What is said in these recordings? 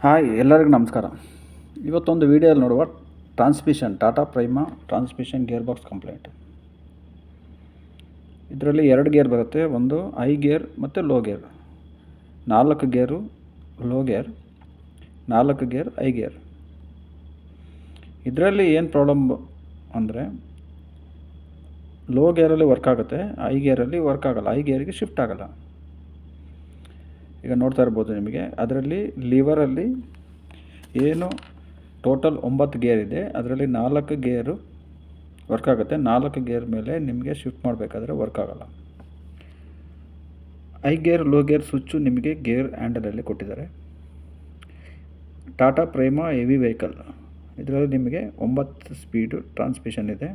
Hi ಎಲ್ಲರಿಗೂ ನಮಸ್ಕಾರ. ಇವತ್ತೊಂದು ವಿಡಿಯೋದಲ್ಲಿ ನೋಡುವ transmission Tata Prima transmission gear box complaint. ಇದರಲ್ಲಿ 2 ಗೇರ್ ಬರುತ್ತೆ, ಒಂದು ಹೈ ಗೇರ್ ಮತ್ತು ಲೋ ಗೇರ್. 4 ಗೇರು low gear, 4 gear high gear. ಇದರಲ್ಲಿ ಏನು ಪ್ರಾಬ್ಲಮ್ ಅಂದರೆ ಲೋ ಗೇರಲ್ಲಿ ವರ್ಕ್ ಆಗುತ್ತೆ, ಹೈ ಗೇರಲ್ಲಿ ವರ್ಕ್ ಆಗಲ್ಲ, ಹೈ ಗೇರಿಗೆ ಶಿಫ್ಟ್ ಆಗಲ್ಲ. ಈಗ ನೋಡ್ತಾ ಇರ್ಬೋದು ನಿಮಗೆ, ಅದರಲ್ಲಿ ಲಿವರಲ್ಲಿ ಏನು ಟೋಟಲ್ 9 ಗೇರ್ ಇದೆ, ಅದರಲ್ಲಿ 4 ಗೇರು ವರ್ಕ್ ಆಗುತ್ತೆ. 4 ಗೇರ್ ಮೇಲೆ ನಿಮಗೆ ಶಿಫ್ಟ್ ಮಾಡಬೇಕಾದ್ರೆ ವರ್ಕ್ ಆಗಲ್ಲ. High gear low gear switch ನಿಮಗೆ ಗೇರ್ ಹ್ಯಾಂಡಲಲ್ಲಿ ಕೊಟ್ಟಿದ್ದಾರೆ. ಟಾಟಾ ಪ್ರೈಮಾ ಹೆವಿ ವೆಹಿಕಲ್, ಇದರಲ್ಲಿ ನಿಮಗೆ 9 ಸ್ಪೀಡು ಟ್ರಾನ್ಸ್ಮಿಷನ್ ಇದೆ.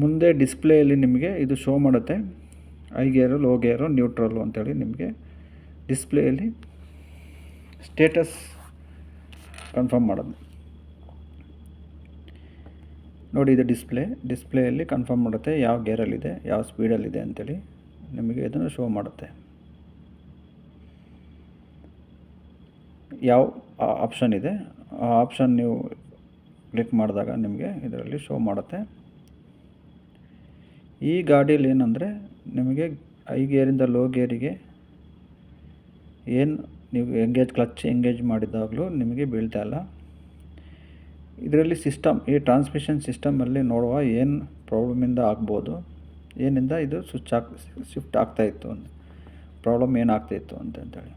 ಮುಂದೆ ಡಿಸ್ಪ್ಲೇಯಲ್ಲಿ ನಿಮಗೆ ಇದು ಶೋ ಮಾಡುತ್ತೆ, ಹೈ ಗೇರು ಲೋ ಗೇರು ನ್ಯೂಟ್ರಲ್ಲು ಅಂತೇಳಿ ನಿಮಗೆ ಡಿಸ್ಪ್ಲೇಯಲ್ಲಿ ಸ್ಟೇಟಸ್ ಕನ್ಫರ್ಮ್ ಮಾಡೋದು. ನೋಡಿ, ಇದು ಡಿಸ್ಪ್ಲೇಯಲ್ಲಿ ಕನ್ಫರ್ಮ್ ಮಾಡುತ್ತೆ ಯಾವ ಗೇರಲ್ಲಿದೆ, ಯಾವ ಸ್ಪೀಡಲ್ಲಿದೆ ಅಂತೇಳಿ ನಿಮಗೆ ಇದನ್ನು ಶೋ ಮಾಡುತ್ತೆ. ಯಾವ ಆಪ್ಷನ್ ಇದೆ ಆ ಆಪ್ಷನ್ ನೀವು ಕ್ಲಿಕ್ ಮಾಡಿದಾಗ ನಿಮಗೆ ಇದರಲ್ಲಿ ಶೋ ಮಾಡುತ್ತೆ. ಈ ಗಾಡಿಯಲ್ಲಿ ಏನಂದರೆ ನಿಮಗೆ ಹೈ ಗೇರಿಂದ ಲೋ ಗೇರಿಗೆ ಏನು ನೀವು ಕ್ಲಚ್ ಎಂಗೇಜ್ ಮಾಡಿದಾಗಲೂ ನಿಮಗೆ ಬೀಳ್ತಾ ಇಲ್ಲ. ಇದರಲ್ಲಿ ಸಿಸ್ಟಮ್, ಈ ಟ್ರಾನ್ಸ್ಮಿಷನ್ ಸಿಸ್ಟಮಲ್ಲಿ ನೋಡುವ ಏನು ಪ್ರಾಬ್ಲಮಿಂದ ಆಗ್ಬೋದು, ಏನಿಂದ ಇದು ಶಿಫ್ಟ್ ಆಗ್ತಾಯಿತ್ತು, ಪ್ರಾಬ್ಲಮ್ ಏನಾಗ್ತಾಯಿತ್ತು ಅಂತೇಳಿ.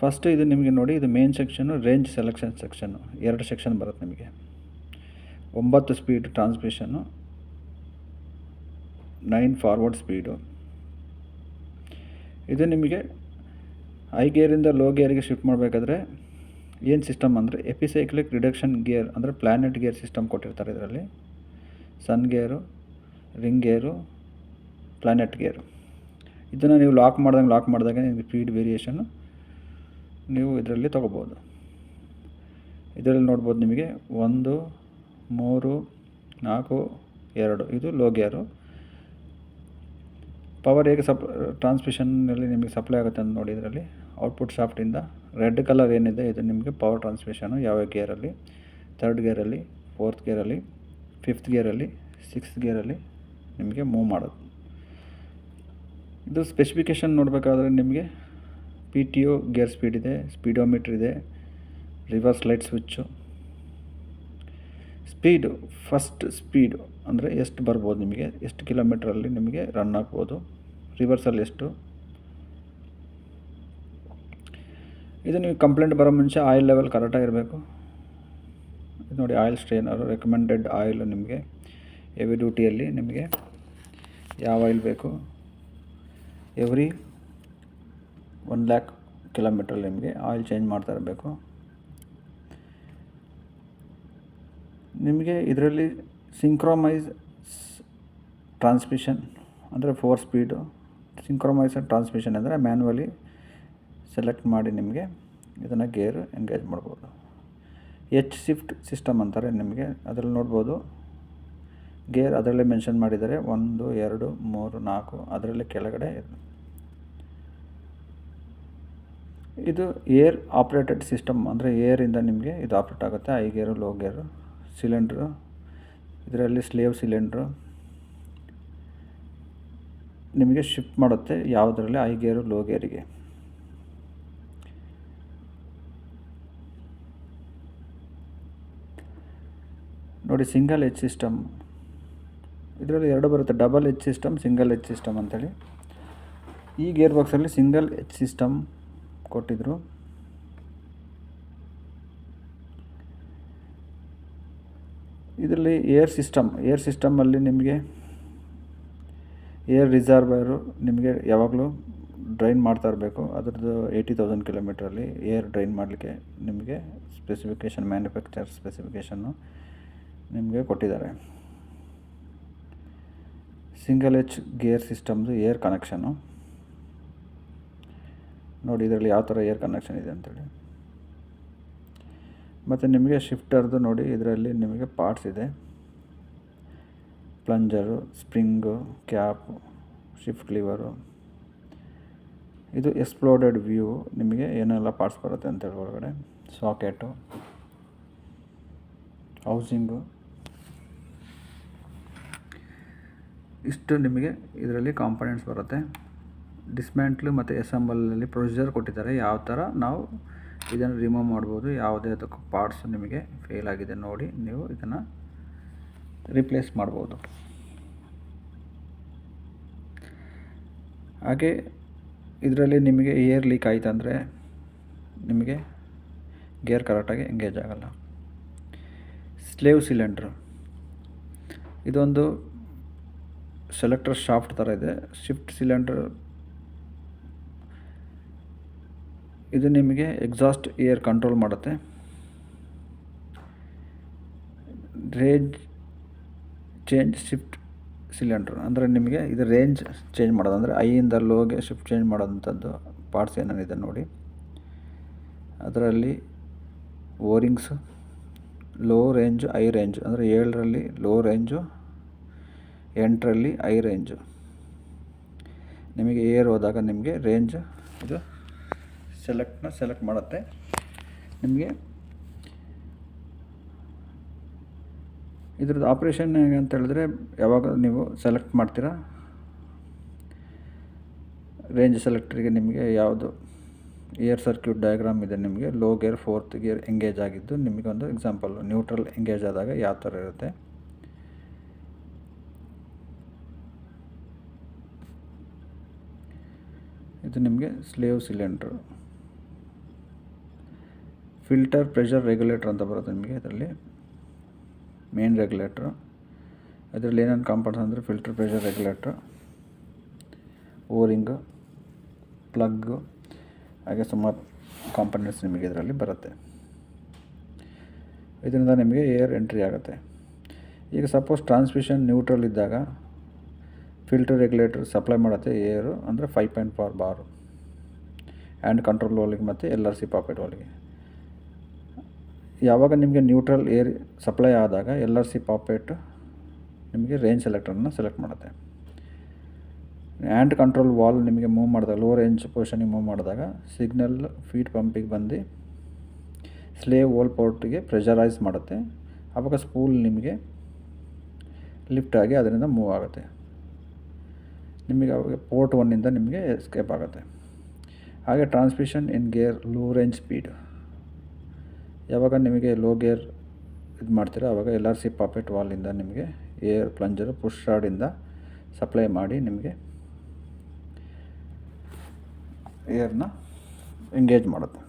ಫಸ್ಟು ಇದು ನಿಮಗೆ ನೋಡಿ, ಇದು main section, range selection section, 2 section ಬರುತ್ತೆ ನಿಮಗೆ. 9 ಸ್ಪೀಡ್ ಟ್ರಾನ್ಸ್ಮಿಷನ್ನು, 9 ಫಾರ್ವರ್ಡ್ ಸ್ಪೀಡು. ಇದು ನಿಮಗೆ ಹೈ ಗೇರಿಂದ ಲೋ ಗೇರಿಗೆ ಶಿಫ್ಟ್ ಮಾಡಬೇಕಾದ್ರೆ ಏನು ಸಿಸ್ಟಮ್ ಅಂದರೆ ಎಪಿಸೈಕ್ಲಿಕ್ ರಿಡಕ್ಷನ್ ಗೇರ್, ಅಂದರೆ ಪ್ಲ್ಯಾನೆಟ್ ಗೇರ್ ಸಿಸ್ಟಮ್ ಕೊಟ್ಟಿರ್ತಾರೆ. ಇದರಲ್ಲಿ ಸನ್ ಗೇರು, ರಿಂಗ್ ಗೇರು, ಪ್ಲ್ಯಾನೆಟ್ ಗೇರು. ಇದನ್ನು ನೀವು ಲಾಕ್ ಮಾಡಿದಾಗ ನಿಮಗೆ ಸ್ಪೀಡ್ ವೇರಿಯೇಷನ್ನು ನೀವು ಇದರಲ್ಲಿ ತೊಗೋಬೋದು. ಇದರಲ್ಲಿ ನೋಡ್ಬೋದು ನಿಮಗೆ 1, 3, 4, 2 ಇದು ಲೋ ಗೇರು. ಪವರ್ ಹೇಗೆ ಟ್ರಾನ್ಸ್ಮಿಷನ್ನಲ್ಲಿ ನಿಮಗೆ ಸಪ್ಲೈ ಆಗುತ್ತೆ ಅಂತ ನೋಡಿ. ಇದರಲ್ಲಿ ಔಟ್ಪುಟ್ ಶಾಫ್ಟಿಂದ ರೆಡ್ ಕಲರ್ ಏನಿದೆ ಇದು ನಿಮಗೆ ಪವರ್ ಟ್ರಾನ್ಸ್ಮಿಷನು, ಯಾವ ಗೇರಲ್ಲಿ, 3rd ಗೇರಲ್ಲಿ, 4th ಗೇರಲ್ಲಿ, 5th ಗೇರಲ್ಲಿ, 6th ಗೇರಲ್ಲಿ ನಿಮಗೆ ಮೂವ್ ಮಾಡೋದು. ಇದು ಸ್ಪೆಸಿಫಿಕೇಷನ್ ನೋಡಬೇಕಾದ್ರೆ ನಿಮಗೆ PTO ಗೇರ್ ಸ್ಪೀಡ್ ಇದೆ, ಸ್ಪೀಡೋಮೀಟ್ರ್ ಇದೆ, reverse light switch. Speed, first speed ಅಂದರೆ ಎಷ್ಟು ಬರ್ಬೋದು ನಿಮಗೆ, ಎಷ್ಟು ಕಿಲೋಮೀಟ್ರಲ್ಲಿ ನಿಮಗೆ ರನ್ ಆಗ್ಬೋದು, ರಿವರ್ಸಲ್ಲಿ ಎಷ್ಟು. ಇದು ನೀವು ಕಂಪ್ಲೇಂಟ್ ಬರೋ ಮುಂಚೆ ಆಯಿಲ್ ಲೆವೆಲ್ ಕರೆಕ್ಟಾಗಿರಬೇಕು. ಇದು ನೋಡಿ, ಆಯಿಲ್ ಸ್ಟ್ರೈನರು, ರೆಕಮೆಂಡೆಡ್ ಆಯಿಲು ನಿಮಗೆ ಹೆವಿ ಡ್ಯೂಟಿಯಲ್ಲಿ ನಿಮಗೆ ಯಾವ ಆಯಿಲ್ ಬೇಕು, ಎವ್ರಿ 1 lakh ಕಿಲೋಮೀಟ್ರಲ್ಲಿ ನಿಮಗೆ ಆಯಿಲ್ ಚೇಂಜ್ ಮಾಡ್ತಾ ಇರಬೇಕು. ನಿಮಗೆ ಇದರಲ್ಲಿ ಸಿಂಕ್ರೊಮೈಸ್ ಟ್ರಾನ್ಸ್ಮಿಷನ್ ಅಂದರೆ 4 ಸ್ಪೀಡು. ಸಿಂಕ್ರೊಮೈಸ್ ಟ್ರಾನ್ಸ್ಮಿಷನ್ ಅಂದರೆ ಮ್ಯಾನ್ಯುವಲಿ ಸೆಲೆಕ್ಟ್ ಮಾಡಿ ನಿಮಗೆ ಇದನ್ನು ಗೇರ್ ಎಂಗೇಜ್ ಮಾಡ್ಬೋದು. ಶಿಫ್ಟ್ ಸಿಸ್ಟಮ್ ಅಂತಾರೆ ನಿಮಗೆ, ಅದರಲ್ಲಿ ನೋಡ್ಬೋದು ಗೇರ್ ಅದರಲ್ಲೇ ಮೆನ್ಷನ್ ಮಾಡಿದ್ದಾರೆ, 1, 2, 3, 4 ಅದರಲ್ಲೇ ಕೆಳಗಡೆ. ಇದು ಏರ್ ಆಪ್ರೇಟೆಡ್ ಸಿಸ್ಟಮ್, ಅಂದರೆ ಏರಿಂದ ನಿಮಗೆ ಇದು ಆಪ್ರೇಟ್ ಆಗುತ್ತೆ. ಹೈ ಗೇರು ಲೋ ಗೇರು, ಸಿಲಿಂಡ್ರು, ಇದರಲ್ಲಿ ಸ್ಲೇವ್ ಸಿಲಿಂಡ್ರು ನಿಮಗೆ ಶಿಫ್ಟ್ ಮಾಡುತ್ತೆ ಯಾವುದರಲ್ಲಿ, ಹೈ ಗೇರು ಲೋ ಗೇರಿಗೆ. ನೋಡಿ, ಸಿಂಗಲ್ ಎಚ್ ಸಿಸ್ಟಮ್, ಇದರಲ್ಲಿ 2 ಬರುತ್ತೆ, double H system, single H system ಅಂತೇಳಿ. ಈ ಗೇರ್ ಬಾಕ್ಸಲ್ಲಿ ಸಿಂಗಲ್ ಎಚ್ ಸಿಸ್ಟಮ್ ಕೊಟ್ಟಿದ್ದರು. ಇದರಲ್ಲಿ ಏರ್ ಸಿಸ್ಟಮಲ್ಲಿ ನಿಮಗೆ ಏರ್ ರಿಸರ್ವೈರು ನಿಮಗೆ ಯಾವಾಗಲೂ ಡ್ರೈನ್ ಮಾಡ್ತಾ ಇರಬೇಕು. ಅದರದ್ದು 80,000 ಕಿಲೋಮೀಟ್ರಲ್ಲಿ ಏರ್ ಡ್ರೈನ್ ಮಾಡಲಿಕ್ಕೆ ನಿಮಗೆ ಸ್ಪೆಸಿಫಿಕೇಷನ್, ಮ್ಯಾನುಫ್ಯಾಕ್ಚರ್ ಸ್ಪೆಸಿಫಿಕೇಷನ್ನು ನಿಮಗೆ ಕೊಟ್ಟಿದ್ದಾರೆ. ಸಿಂಗಲ್ ಎಚ್ ಗೇರ್ ಸಿಸ್ಟಮ್ದು ಏರ್ ಕನೆಕ್ಷನ್ನು ನೋಡಿ, ಇದರಲ್ಲಿ ಯಾವ ಥರ ಏರ್ ಕನೆಕ್ಷನ್ ಇದೆ ಅಂತೇಳಿ. ಮತ್ತು ನಿಮಗೆ ಶಿಫ್ಟರ್ದು ನೋಡಿ, ಇದರಲ್ಲಿ ನಿಮಗೆ ಪಾರ್ಟ್ಸ್ ಇದೆ, ಪ್ಲಂಜರು, ಸ್ಪ್ರಿಂಗು, ಕ್ಯಾಪು, ಶಿಫ್ಟ್ ಲಿವರು, ಇದು ಎಕ್ಸ್ಪ್ಲೋಡೆಡ್ ವ್ಯೂ, ನಿಮಗೆ ಏನೆಲ್ಲ ಪಾರ್ಟ್ಸ್ ಬರುತ್ತೆ ಅಂತೇಳಿ ಒಳಗಡೆ ಸಾಕೆಟು, ಹೌಸಿಂಗು, ಇಷ್ಟು ನಿಮಗೆ ಇದರಲ್ಲಿ ಕಾಂಪೊನೆಂಟ್ಸ್ ಬರುತ್ತೆ. ಡಿಸ್ಮ್ಯಾಂಟ್ಲು ಮತ್ತು ಅಸೆಂಬಲಲ್ಲಿ ಪ್ರೊಸೀಜರ್ ಕೊಟ್ಟಿದ್ದಾರೆ, ಯಾವ ಥರ ನಾವು ಇದನ್ನು ರಿಮೂವ್ ಮಾಡ್ಬೋದು, ಯಾವುದೇ ಅದಕ್ಕೆ ಪಾರ್ಟ್ಸ್ ನಿಮಗೆ ಫೇಲ್ ಆಗಿದೆ ನೋಡಿ ನೀವು ಇದನ್ನು ರಿಪ್ಲೇಸ್ ಮಾಡ್ಬೋದು. ಹಾಗೆ ಇದರಲ್ಲಿ ನಿಮಗೆ ಏರ್ ಲೀಕ್ ಆಯ್ತಂದರೆ ನಿಮಗೆ ಗೇರ್ ಕರೆಕ್ಟಾಗಿ ಎಂಗೇಜ್ ಆಗಲ್ಲ. ಸ್ಲೇವ್ ಸಿಲಿಂಡ್ರು, ಇದೊಂದು ಸೆಲೆಕ್ಟರ್ ಶಾಫ್ಟ್ ಥರ ಇದೆ. ಶಿಫ್ಟ್ ಸಿಲಿಂಡರ್ ಇದು ನಿಮಗೆ ಎಕ್ಸಾಸ್ಟ್ ಏರ್ ಕಂಟ್ರೋಲ್ ಮಾಡುತ್ತೆ. ರೇಂಜ್ ಚೇಂಜ್ ಶಿಫ್ಟ್ ಸಿಲಿಂಡ್ರ್ ಅಂದರೆ ನಿಮಗೆ ಇದು ರೇಂಜ್ ಚೇಂಜ್ ಮಾಡೋದು, ಅಂದರೆ ಐಯಿಂದ ಲೋಗೆ ಶಿಫ್ಟ್ ಚೇಂಜ್ ಮಾಡೋದಂಥದ್ದು ಪಾರ್ಟ್ಸ್ ಏನೇನಿದೆ ನೋಡಿ. ಅದರಲ್ಲಿ ಓರಿಂಗ್ಸ್, ಲೋ ರೇಂಜ್ ಐ ರೇಂಜ್, ಅಂದರೆ 7ರಲ್ಲಿ ಲೋ ರೇಂಜು, 8ರಲ್ಲಿ ಐ ರೇಂಜು. ನಿಮಗೆ ಏರ್ ಹೋದಾಗ ನಿಮಗೆ ರೇಂಜ್ ಇದು ಸೆಲೆಕ್ಟ್ ಮಾಡುತ್ತೆ. ನಿಮಗೆ ಇದ್ರದ್ದು ಆಪ್ರೇಷನ್ ಹೇಗೆ ಅಂತ ಹೇಳಿದ್ರೆ, ಯಾವಾಗ ನೀವು ಸೆಲೆಕ್ಟ್ ಮಾಡ್ತೀರಾ ರೇಂಜ್ ಸೆಲೆಕ್ಟ್ರಿಗೆ ನಿಮಗೆ ಯಾವುದು ಏರ್ ಸರ್ಕ್ಯೂಟ್ ಡಯಾಗ್ರಾಮ್ ಇದೆ. ನಿಮಗೆ low gear 4th gear engage ಆಗಿದ್ದು ನಿಮಗೊಂದು ಎಕ್ಸಾಂಪಲ್, ನ್ಯೂಟ್ರಲ್ ಎಂಗೇಜ್ ಆದಾಗ ಯಾವ ಥರ ಇರುತ್ತೆ. ಇದು ನಿಮಗೆ slave cylinder. Filter pressure regulator ಅಂತ ಬರುತ್ತೆ ನಿಮಗೆ ಇದರಲ್ಲಿ, ಮೇನ್ ರೆಗ್ಯುಲೇಟ್ರು. ಅದರಲ್ಲಿ ಏನೇನು ಕಾಂಪೊನೆಂಟ್ಸ್ ಅಂದರೆ ಫಿಲ್ಟರ್ ಪ್ರೆಷರ್ ರೆಗ್ಯುಲೇಟ್ರು, ಓರಿಂಗು, ಪ್ಲಗ್ಗು, ಹಾಗೆ ಸುಮಾರು ಕಾಂಪೊನೆಂಟ್ಸ್ ನಿಮಗೆ ಇದರಲ್ಲಿ ಬರುತ್ತೆ. ಇದರಿಂದ ನಿಮಗೆ ಏರ್ ಎಂಟ್ರಿ ಆಗುತ್ತೆ. ಈಗ ಸಪೋಸ್ ಟ್ರಾನ್ಸ್ಮಿಷನ್ ನ್ಯೂಟ್ರಲ್ ಇದ್ದಾಗ ಫಿಲ್ಟರ್ ರೆಗ್ಯುಲೇಟರ್ ಸಪ್ಲೈ ಮಾಡುತ್ತೆ ಏರು, ಅಂದರೆ 5.4 ಬಾರು ಆ್ಯಂಡ್ ಕಂಟ್ರೋಲ್ ವಾಲ್ವ್ಗೆ ಮತ್ತು LRC ಪಾಪೆಟ್ ವಾಲ್ವ್ಗೆ. ಯಾವಾಗ ನಿಮಗೆ ನ್ಯೂಟ್ರಲ್ ಏರ್ ಸಪ್ಲೈ ಆದಾಗ LRC ಪಾಪೆಟ್ ನಿಮಗೆ ರೇಂಜ್ ಸೆಲೆಕ್ಟರನ್ನು ಸೆಲೆಕ್ಟ್ ಮಾಡುತ್ತೆ. ಆ್ಯಂಡ್ ಕಂಟ್ರೋಲ್ ವಾಲ್ವ್ ನಿಮಗೆ ಮೂವ್ ಮಾಡಿದಾಗ, ಲೋ ರೇಂಜ್ ಪೊಸಿಷನಿಗೆ ಮೂವ್ ಮಾಡಿದಾಗ ಸಿಗ್ನಲ್ ಫೀಡ್ ಪಂಪಿಗೆ ಬಂದು ಸ್ಲೇವ್ ವೋಲ್ ಪೋರ್ಟ್ಗೆ ಪ್ರೆಷರೈಸ್ ಮಾಡುತ್ತೆ. ಆವಾಗ ಸ್ಪೂಲ್ ನಿಮಗೆ ಲಿಫ್ಟ್ ಆಗಿ ಅದರಿಂದ ಮೂವ್ ಆಗುತ್ತೆ. ನಿಮಗೆ ಅವಾಗ ಪೋರ್ಟ್ 1ಇಂದ ನಿಮಗೆ ಎಸ್ಕೇಪ್ ಆಗುತ್ತೆ. ಹಾಗೆ ಟ್ರಾನ್ಸ್ಮಿಷನ್ ಇನ್ ಗೇರ್ ಲೋ ರೇಂಜ್ ಸ್ಪೀಡ್, ಯಾವಾಗ ನಿಮಗೆ ಲೋ ಗೇರ್ ಇದು ಮಾಡ್ತೀರಾ ಆವಾಗ LRC ಪಾಪೆಟ್ ವಾಲಿಂದ ನಿಮಗೆ ಏರ್ ಪ್ಲಂಜರು ಪುಷ್ ರಾಡಿಂದ ಸಪ್ಲೈ ಮಾಡಿ ನಿಮಗೆ ಏರ್ನ ಎಂಗೇಜ್ ಮಾಡುತ್ತೆ.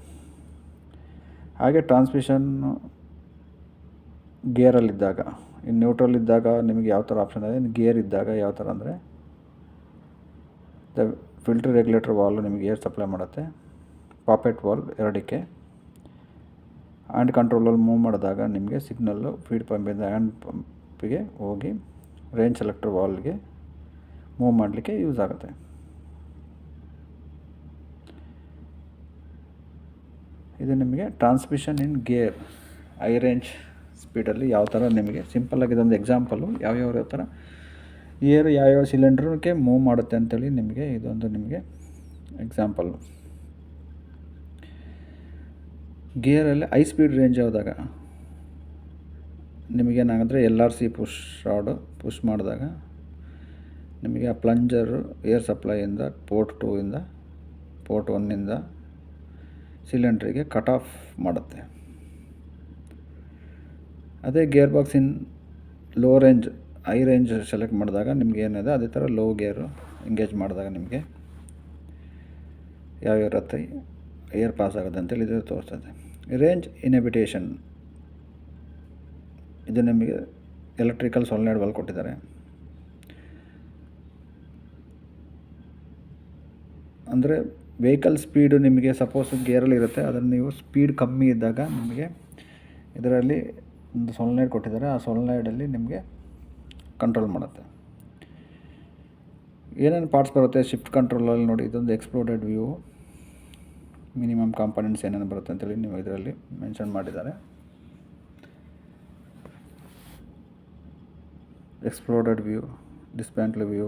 ಹಾಗೆ ಟ್ರಾನ್ಸ್ಮಿಷನ್ನು ಗೇರಲ್ಲಿದ್ದಾಗ, ಇನ್ನು ನ್ಯೂಟ್ರಲ್ ಇದ್ದಾಗ ನಿಮಗೆ ಯಾವ ಥರ ಆಪ್ಷನ್ ಇದೆ, ಗೇರ್ ಇದ್ದಾಗ ಯಾವ ಥರ ಅಂದರೆ ಫಿಲ್ಟರ್ ರೆಗ್ಯುಲೇಟರ್ ವಾಲ್ವ್ ನಿಮಗೆ ಏರ್ ಸಪ್ಲೈ ಮಾಡುತ್ತೆ, ಪಾಪೆಟ್ ವಾಲ್ವ್ 2ಕ್ಕೆ. ಹ್ಯಾಂಡ್ ಕಂಟ್ರೋಲಲ್ಲಿ ಮೂವ್ ಮಾಡಿದಾಗ ನಿಮಗೆ ಸಿಗ್ನಲ್ಲು ಫೀಡ್ ಪಂಪಿಂದ ಹ್ಯಾಂಡ್ ಪಂಪಿಗೆ ಹೋಗಿ ರೇಂಜ್ ಸೆಲೆಕ್ಟರ್ ವಾಲ್ವ್ಗೆ ಮೂವ್ ಮಾಡಲಿಕ್ಕೆ ಯೂಸ್ ಆಗುತ್ತೆ. ಇದು ನಿಮಗೆ ಟ್ರಾನ್ಸ್ಮಿಷನ್ ಇನ್ ಗೇರ್ ಹೈ ರೇಂಜ್ ಸ್ಪೀಡಲ್ಲಿ ಯಾವ ಥರ ನಿಮಗೆ ಸಿಂಪಲ್ಲಾಗಿ ಇದೊಂದು ಎಕ್ಸಾಂಪಲು, ಯಾವ್ಯಾವ ಥರ ಏರ್ ಯಾವ್ಯಾವ ಸಿಲಿಂಡ್ರಕ್ಕೆ ಮೂವ್ ಮಾಡುತ್ತೆ ಅಂತೇಳಿ ನಿಮಗೆ ಇದೊಂದು ನಿಮಗೆ ಎಕ್ಸಾಂಪಲ್ಲು. ಗೇರಲ್ಲಿ ಹೈ ಸ್ಪೀಡ್ ರೇಂಜ್ ಹೋದಾಗ ನಿಮಗೇನಾಗಂದರೆ LRC ಪುಷ್ ರಾಡು ಪುಷ್ ಮಾಡಿದಾಗ ನಿಮಗೆ ಆ ಪ್ಲಂಜರು ಏರ್ ಸಪ್ಲೈಯಿಂದ ಪೋರ್ಟ್ 2ಇಂದ ಪೋರ್ಟ್ 1ಇಂದ ಸಿಲಿಂಡ್ರಿಗೆ ಕಟ್ ಆಫ್ ಮಾಡುತ್ತೆ. ಅದೇ gearbox in low range high range select ಮಾಡಿದಾಗ ನಿಮ್ಗೆ ಏನಿದೆ ಅದೇ ಥರ ಲೋ ಗೇರು ಎಂಗೇಜ್ ಮಾಡಿದಾಗ ನಿಮಗೆ ಯಾವ್ಯಾವ ಇರುತ್ತೆ ಏರ್ ಪಾಸ್ ಆಗುತ್ತೆ ಅಂತೇಳಿ ಇದು ತೋರಿಸ್ತದೆ. ರೇಂಜ್ ಇನ್ಹಿಬಿಟೇಷನ್, ಇದು ನಿಮಗೆ ಎಲೆಕ್ಟ್ರಿಕಲ್ ಸೊಲೆನಾಯ್ಡ್ ವಾಲ್ವ್ ಕೊಟ್ಟಿದ್ದಾರೆ. ಅಂದರೆ ವೆಹಿಕಲ್ ಸ್ಪೀಡು ನಿಮಗೆ ಸಪೋಸ್ ಗೇರಲ್ಲಿ ಇರುತ್ತೆ, ಅದನ್ನು ನೀವು ಸ್ಪೀಡ್ ಕಮ್ಮಿ ಇದ್ದಾಗ ನಿಮಗೆ ಇದರಲ್ಲಿ ಒಂದು ಸೊಲೆನಾಯ್ಡ್ ಕೊಟ್ಟಿದ್ದಾರೆ, ಆ ಸೊಲೆನಾಯ್ಡಲ್ಲಿ ನಿಮಗೆ ಕಂಟ್ರೋಲ್ ಮಾಡುತ್ತೆ. ಏನೇನು ಪಾರ್ಟ್ಸ್ ಬರುತ್ತೆ ಶಿಫ್ಟ್ ಕಂಟ್ರೋಲಲ್ಲಿ ನೋಡಿ, ಇದೊಂದು ಎಕ್ಸ್ಪ್ಲೋಡೆಡ್ ವ್ಯೂ, ಮಿನಿಮಮ್ ಕಾಂಪೊನೆಂಟ್ಸ್ ಏನೇನು ಬರುತ್ತೆ ಅಂತೇಳಿ ನೀವು ಇದರಲ್ಲಿ ಮೆನ್ಷನ್ ಮಾಡಿದ್ದಾರೆ. ಎಕ್ಸ್ಪ್ಲೋಡೆಡ್ ವ್ಯೂ, ಡಿಸ್ಮ್ಯಾಂಟ್ಲ್ ವ್ಯೂ,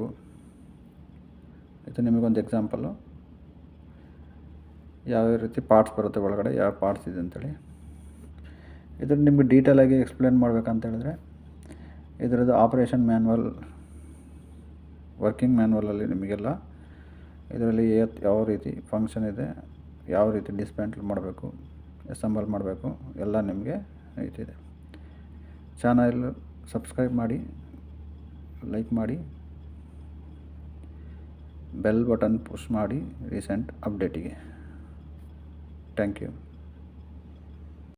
ಇದು ನಿಮಗೊಂದು ಎಕ್ಸಾಂಪಲು. ಯಾವ್ಯಾವ ರೀತಿ ಪಾರ್ಟ್ಸ್ ಬರುತ್ತೆ ಒಳಗಡೆ, ಯಾವ ಪಾರ್ಟ್ಸ್ ಇದೆ ಅಂತೇಳಿ. ಇದನ್ನು ನಿಮಗೆ ಡೀಟೇಲಾಗಿ ಎಕ್ಸ್ಪ್ಲೇನ್ ಮಾಡ್ಬೇಕಂತ ಹೇಳಿದ್ರೆ ಇದರದ್ದು ಆಪ್ರೇಷನ್ ಮ್ಯಾನ್ಯಲ್, ವರ್ಕಿಂಗ್ ಮ್ಯಾನ್ಯಲಲ್ಲಿ ನಿಮಗೆಲ್ಲ ಇದರಲ್ಲಿ ಯಾವ ರೀತಿ ಫಂಕ್ಷನ್ ಇದೆ, ಯಾವ ರೀತಿ ಡಿಸ್ಮ್ಯಾಂಟಲ್ ಮಾಡಬೇಕು, ಅಸೆಂಬಲ್ ಮಾಡಬೇಕು ಎಲ್ಲ ನಿಮಗೆ ಇದೆ. ಚಾನಲ್ ಸಬ್ಸ್ಕ್ರೈಬ್ ಮಾಡಿ, ಲೈಕ್ ಮಾಡಿ, ಬೆಲ್ ಬಟನ್ ಪುಷ್ ಮಾಡಿ ರೀಸೆಂಟ್ ಅಪ್ಡೇಟಿಗೆ. Thank you.